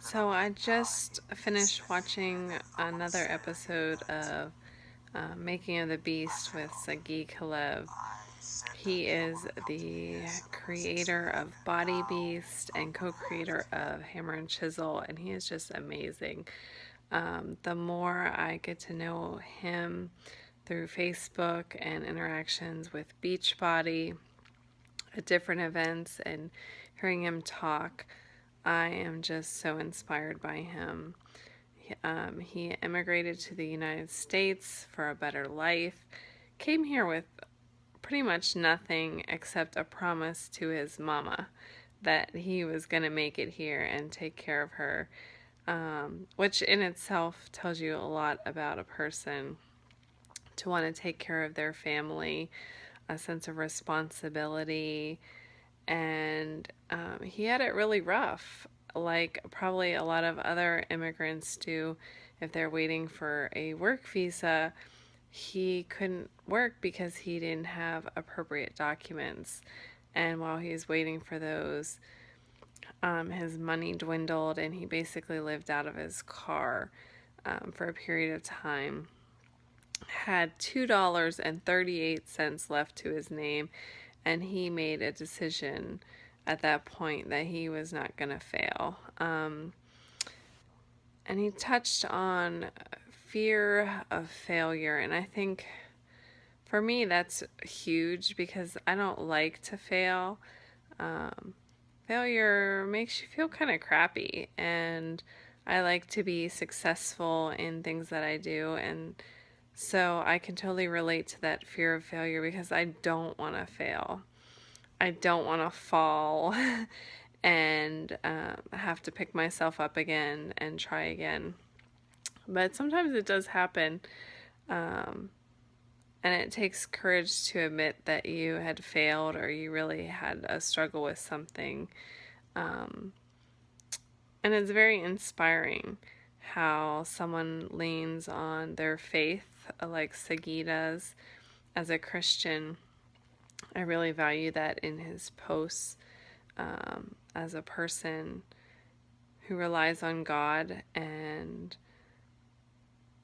So I just finished watching another episode of Making of the Beast with Sagi Kalev. He is the creator of Body Beast and co-creator of Hammer and Chisel, and he is just amazing. The more I get to know him through Facebook and interactions with Beachbody at different events and hearing him talk, I am just so inspired by him. He immigrated to the United States for a better life, came here with pretty much nothing except a promise to his mama that he was going to make it here and take care of her, which in itself tells you a lot about a person, to want to take care of their family, a sense of responsibility, and he had it really rough, like probably a lot of other immigrants do. If they're waiting for a work visa, he couldn't work because he didn't have appropriate documents. And while he was waiting for those, his money dwindled and he basically lived out of his car for a period of time. Had $2.38 left to his name, and he made a decision at that point that he was not going to fail. And he touched on fear of failure, and I think for me that's huge because I don't like to fail. Failure makes you feel kind of crappy, and I like to be successful in things that I do, and so I can totally relate to that fear of failure because I don't want to fail. I don't want to fall and have to pick myself up again and try again. But sometimes it does happen, and it takes courage to admit that you had failed or you really had a struggle with something. And it's very inspiring how someone leans on their faith like Sagi does as a Christian. I really value that in his posts, as a person who relies on God and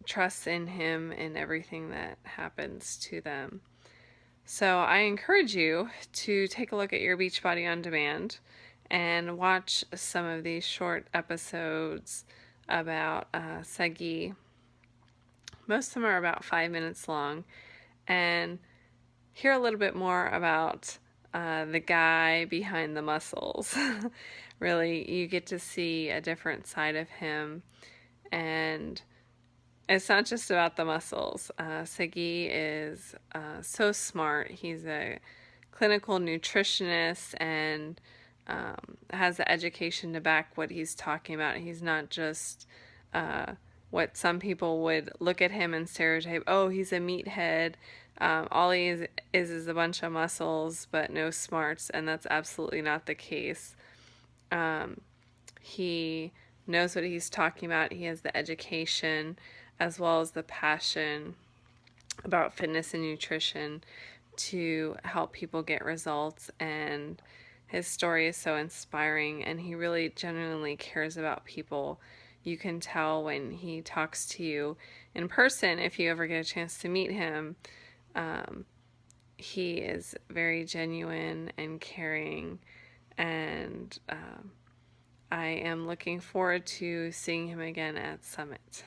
trusts in him in everything that happens to them. So I encourage you to take a look at your Beachbody On Demand and watch some of these short episodes about Sagi. Most of them are about 5 minutes long, and hear a little bit more about the guy behind the muscles. Really, you get to see a different side of him, and it's not just about the muscles. Sagi is so smart. He's a clinical nutritionist and has the education to back what he's talking about. He's not just what some people would look at him and stereotype. Oh, he's a meathead. All he is a bunch of muscles but no smarts, and that's absolutely not the case. He knows what he's talking about. He has the education as well as the passion about fitness and nutrition to help people get results, and his story is so inspiring, and he really genuinely cares about people. You can tell when he talks to you in person, if you ever get a chance to meet him. He is very genuine and caring, and I am looking forward to seeing him again at Summit.